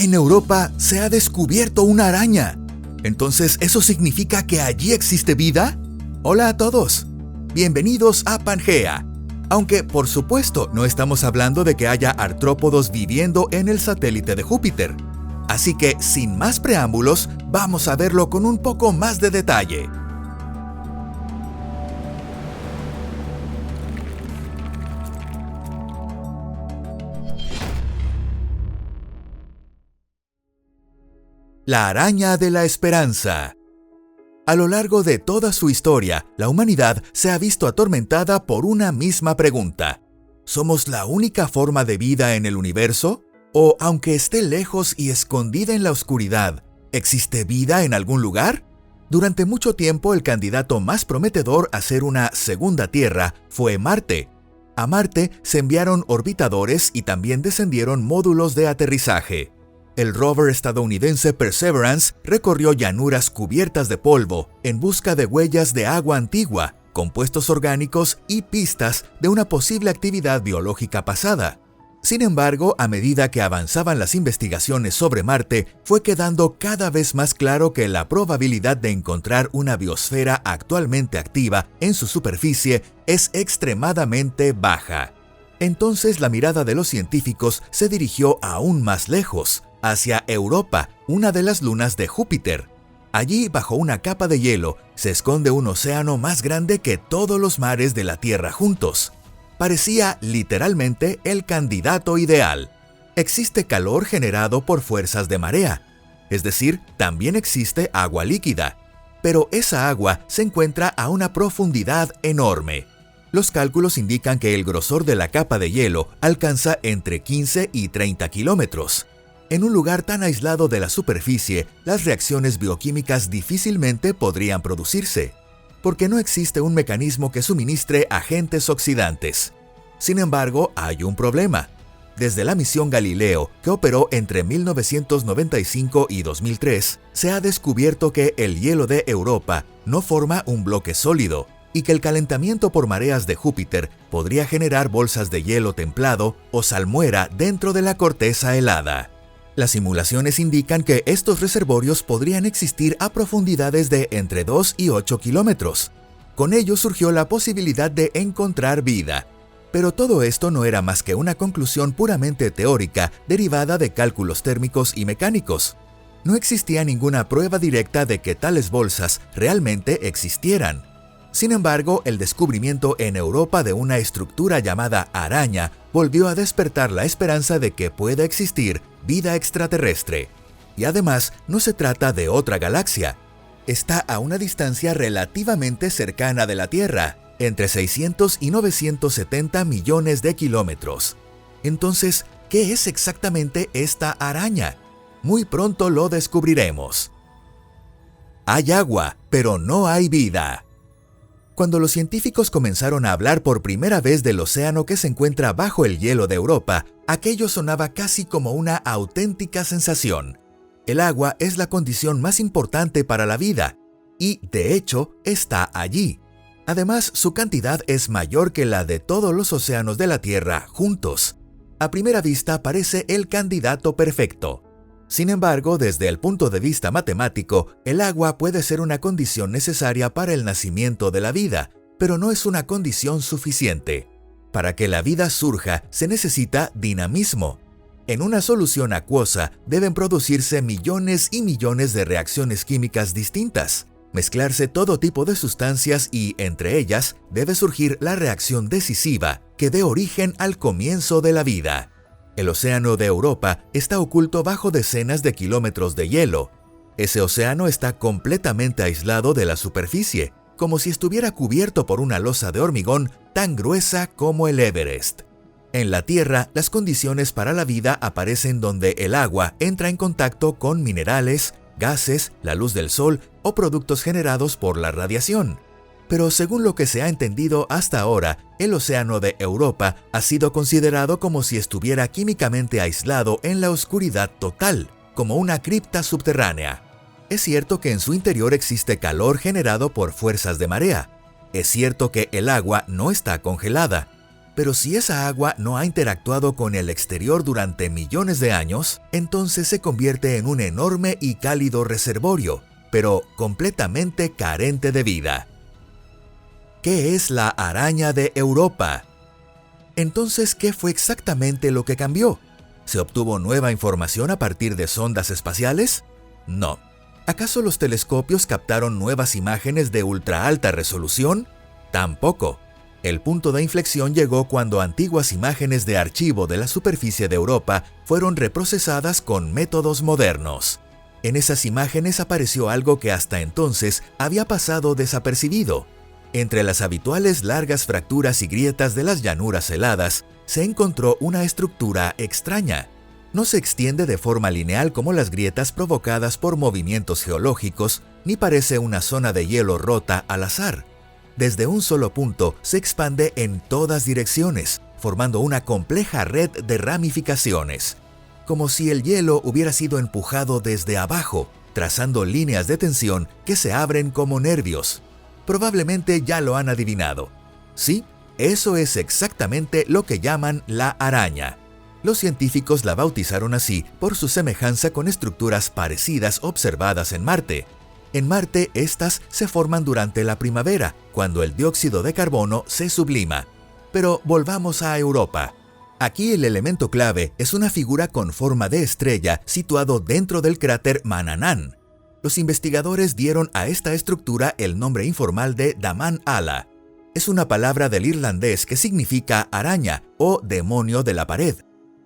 En Europa se ha descubierto una araña. Entonces, ¿eso significa que allí existe vida? Hola a todos. Bienvenidos a Pangea. Aunque, por supuesto, no estamos hablando de que haya artrópodos viviendo en el satélite de Júpiter. Así que, sin más preámbulos, vamos a verlo con un poco más de detalle. La araña de la esperanza. A lo largo de toda su historia, la humanidad se ha visto atormentada por una misma pregunta. ¿Somos la única forma de vida en el universo? ¿O, aunque esté lejos y escondida en la oscuridad, existe vida en algún lugar? Durante mucho tiempo, el candidato más prometedor a ser una segunda Tierra fue Marte. A Marte se enviaron orbitadores y también descendieron módulos de aterrizaje. El rover estadounidense Perseverance recorrió llanuras cubiertas de polvo en busca de huellas de agua antigua, compuestos orgánicos y pistas de una posible actividad biológica pasada. Sin embargo, a medida que avanzaban las investigaciones sobre Marte, fue quedando cada vez más claro que la probabilidad de encontrar una biosfera actualmente activa en su superficie es extremadamente baja. Entonces la mirada de los científicos se dirigió aún más lejos, hacia Europa, una de las lunas de Júpiter. Allí, bajo una capa de hielo, se esconde un océano más grande que todos los mares de la Tierra juntos. Parecía literalmente el candidato ideal. Existe calor generado por fuerzas de marea, es decir, también existe agua líquida, pero esa agua se encuentra a una profundidad enorme. Los cálculos indican que el grosor de la capa de hielo alcanza entre 15 y 30 kilómetros. En un lugar tan aislado de la superficie, las reacciones bioquímicas difícilmente podrían producirse, porque no existe un mecanismo que suministre agentes oxidantes. Sin embargo, hay un problema. Desde la misión Galileo, que operó entre 1995 y 2003, se ha descubierto que el hielo de Europa no forma un bloque sólido y que el calentamiento por mareas de Júpiter podría generar bolsas de hielo templado o salmuera dentro de la corteza helada. Las simulaciones indican que estos reservorios podrían existir a profundidades de entre 2 y 8 kilómetros. Con ello surgió la posibilidad de encontrar vida. Pero todo esto no era más que una conclusión puramente teórica derivada de cálculos térmicos y mecánicos. No existía ninguna prueba directa de que tales bolsas realmente existieran. Sin embargo, el descubrimiento en Europa de una estructura llamada araña volvió a despertar la esperanza de que pueda existir vida extraterrestre. Y además, no se trata de otra galaxia. Está a una distancia relativamente cercana de la Tierra, entre 600 y 970 millones de kilómetros. Entonces, ¿qué es exactamente esta araña? Muy pronto lo descubriremos. Hay agua, pero no hay vida. Cuando los científicos comenzaron a hablar por primera vez del océano que se encuentra bajo el hielo de Europa, aquello sonaba casi como una auténtica sensación. El agua es la condición más importante para la vida, y, de hecho, está allí. Además, su cantidad es mayor que la de todos los océanos de la Tierra juntos. A primera vista parece el candidato perfecto. Sin embargo, desde el punto de vista matemático, el agua puede ser una condición necesaria para el nacimiento de la vida, pero no es una condición suficiente. Para que la vida surja, se necesita dinamismo. En una solución acuosa deben producirse millones y millones de reacciones químicas distintas, mezclarse todo tipo de sustancias y, entre ellas, debe surgir la reacción decisiva que dé origen al comienzo de la vida. El océano de Europa está oculto bajo decenas de kilómetros de hielo. Ese océano está completamente aislado de la superficie, como si estuviera cubierto por una losa de hormigón tan gruesa como el Everest. En la Tierra, las condiciones para la vida aparecen donde el agua entra en contacto con minerales, gases, la luz del sol o productos generados por la radiación. Pero según lo que se ha entendido hasta ahora, el océano de Europa ha sido considerado como si estuviera químicamente aislado en la oscuridad total, como una cripta subterránea. Es cierto que en su interior existe calor generado por fuerzas de marea. Es cierto que el agua no está congelada. Pero si esa agua no ha interactuado con el exterior durante millones de años, entonces se convierte en un enorme y cálido reservorio, pero completamente carente de vida. ¿Qué es la araña de Europa? Entonces, ¿qué fue exactamente lo que cambió? ¿Se obtuvo nueva información a partir de sondas espaciales? No. ¿Acaso los telescopios captaron nuevas imágenes de ultra alta resolución? Tampoco. El punto de inflexión llegó cuando antiguas imágenes de archivo de la superficie de Europa fueron reprocesadas con métodos modernos. En esas imágenes apareció algo que hasta entonces había pasado desapercibido. Entre las habituales largas fracturas y grietas de las llanuras heladas, se encontró una estructura extraña. No se extiende de forma lineal como las grietas provocadas por movimientos geológicos, ni parece una zona de hielo rota al azar. Desde un solo punto se expande en todas direcciones, formando una compleja red de ramificaciones, como si el hielo hubiera sido empujado desde abajo, trazando líneas de tensión que se abren como nervios. Probablemente ya lo han adivinado. Sí, eso es exactamente lo que llaman la araña. Los científicos la bautizaron así por su semejanza con estructuras parecidas observadas en Marte. En Marte, estas se forman durante la primavera, cuando el dióxido de carbono se sublima. Pero volvamos a Europa. Aquí el elemento clave es una figura con forma de estrella situado dentro del cráter Mananán. Los investigadores dieron a esta estructura el nombre informal de Daman Ala. Es una palabra del irlandés que significa araña o demonio de la pared.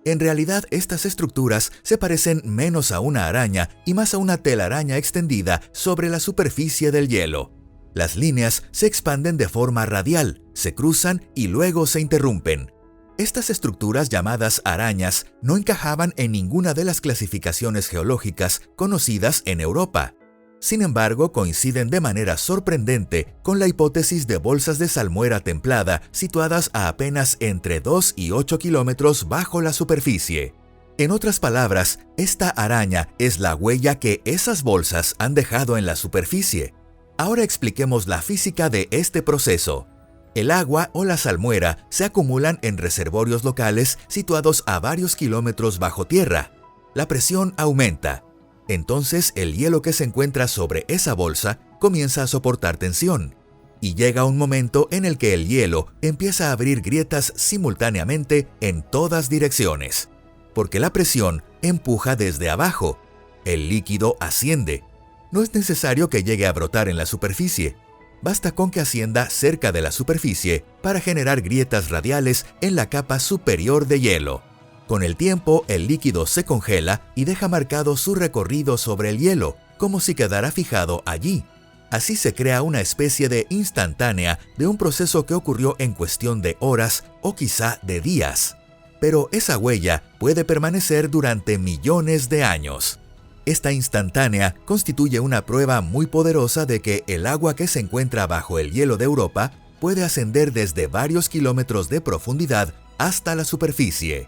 En realidad, estas estructuras se parecen menos a una araña y más a una telaraña extendida sobre la superficie del hielo. Las líneas se expanden de forma radial, se cruzan y luego se interrumpen. Estas estructuras llamadas arañas no encajaban en ninguna de las clasificaciones geológicas conocidas en Europa. Sin embargo, coinciden de manera sorprendente con la hipótesis de bolsas de salmuera templada situadas a apenas entre 2 y 8 kilómetros bajo la superficie. En otras palabras, esta araña es la huella que esas bolsas han dejado en la superficie. Ahora expliquemos la física de este proceso. El agua o la salmuera se acumulan en reservorios locales situados a varios kilómetros bajo tierra. La presión aumenta. Entonces el hielo que se encuentra sobre esa bolsa comienza a soportar tensión. Y llega un momento en el que el hielo empieza a abrir grietas simultáneamente en todas direcciones. Porque la presión empuja desde abajo. El líquido asciende. No es necesario que llegue a brotar en la superficie. Basta con que ascienda cerca de la superficie para generar grietas radiales en la capa superior de hielo. Con el tiempo, el líquido se congela y deja marcado su recorrido sobre el hielo, como si quedara fijado allí. Así se crea una especie de instantánea de un proceso que ocurrió en cuestión de horas o quizá de días. Pero esa huella puede permanecer durante millones de años. Esta instantánea constituye una prueba muy poderosa de que el agua que se encuentra bajo el hielo de Europa puede ascender desde varios kilómetros de profundidad hasta la superficie.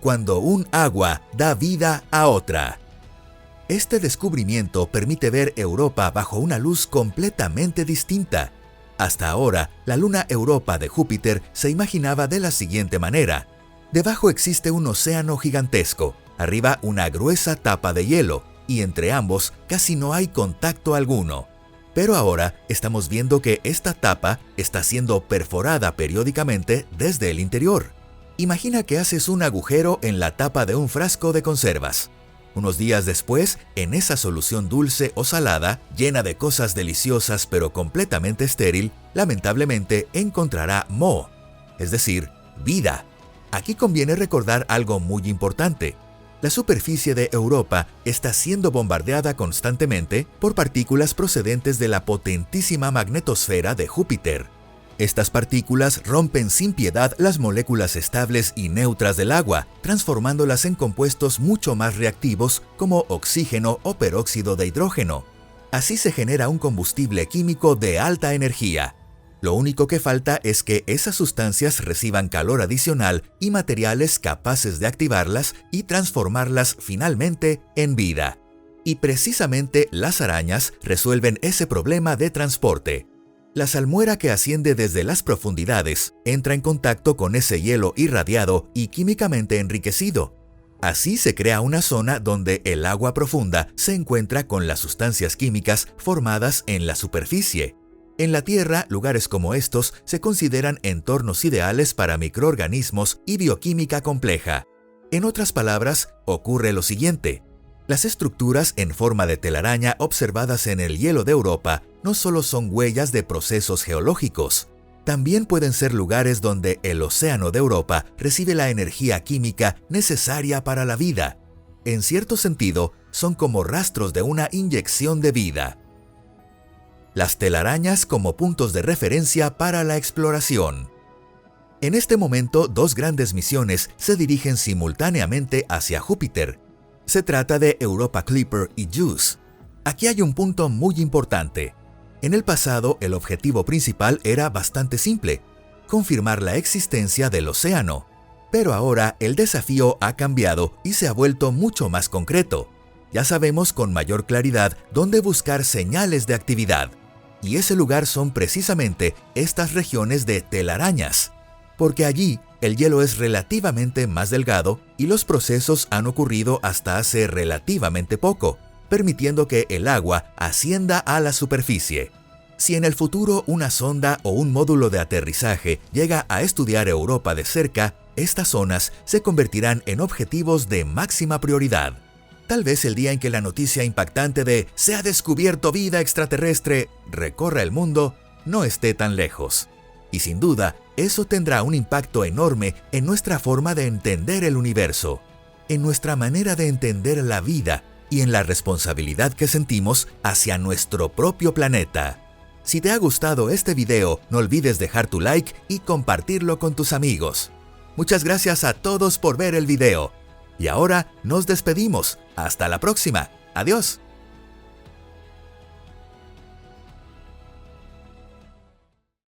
Cuando un agua da vida a otra. Este descubrimiento permite ver Europa bajo una luz completamente distinta. Hasta ahora, la luna Europa de Júpiter se imaginaba de la siguiente manera. Debajo existe un océano gigantesco, arriba una gruesa tapa de hielo, y entre ambos casi no hay contacto alguno. Pero ahora estamos viendo que esta tapa está siendo perforada periódicamente desde el interior. Imagina que haces un agujero en la tapa de un frasco de conservas. Unos días después, en esa solución dulce o salada, llena de cosas deliciosas pero completamente estéril, lamentablemente encontrará moho, es decir, vida. Aquí conviene recordar algo muy importante. La superficie de Europa está siendo bombardeada constantemente por partículas procedentes de la potentísima magnetosfera de Júpiter. Estas partículas rompen sin piedad las moléculas estables y neutras del agua, transformándolas en compuestos mucho más reactivos como oxígeno o peróxido de hidrógeno. Así se genera un combustible químico de alta energía. Lo único que falta es que esas sustancias reciban calor adicional y materiales capaces de activarlas y transformarlas finalmente en vida. Y precisamente las arañas resuelven ese problema de transporte. La salmuera que asciende desde las profundidades entra en contacto con ese hielo irradiado y químicamente enriquecido. Así se crea una zona donde el agua profunda se encuentra con las sustancias químicas formadas en la superficie. En la Tierra, lugares como estos se consideran entornos ideales para microorganismos y bioquímica compleja. En otras palabras, ocurre lo siguiente. Las estructuras en forma de telaraña observadas en el hielo de Europa no solo son huellas de procesos geológicos, también pueden ser lugares donde el océano de Europa recibe la energía química necesaria para la vida. En cierto sentido, son como rastros de una inyección de vida. Las telarañas como puntos de referencia para la exploración. En este momento, dos grandes misiones se dirigen simultáneamente hacia Júpiter. Se trata de Europa Clipper y JUICE. Aquí hay un punto muy importante. En el pasado, el objetivo principal era bastante simple: confirmar la existencia del océano. Pero ahora el desafío ha cambiado y se ha vuelto mucho más concreto. Ya sabemos con mayor claridad dónde buscar señales de actividad. Y ese lugar son precisamente estas regiones de telarañas. Porque allí el hielo es relativamente más delgado y los procesos han ocurrido hasta hace relativamente poco, permitiendo que el agua ascienda a la superficie. Si en el futuro una sonda o un módulo de aterrizaje llega a estudiar Europa de cerca, estas zonas se convertirán en objetivos de máxima prioridad. Tal vez el día en que la noticia impactante de "se ha descubierto vida extraterrestre" recorra el mundo no esté tan lejos. Y sin duda, eso tendrá un impacto enorme en nuestra forma de entender el universo, en nuestra manera de entender la vida y en la responsabilidad que sentimos hacia nuestro propio planeta. Si te ha gustado este video, no olvides dejar tu like y compartirlo con tus amigos. Muchas gracias a todos por ver el video. Y ahora nos despedimos. Hasta la próxima. Adiós.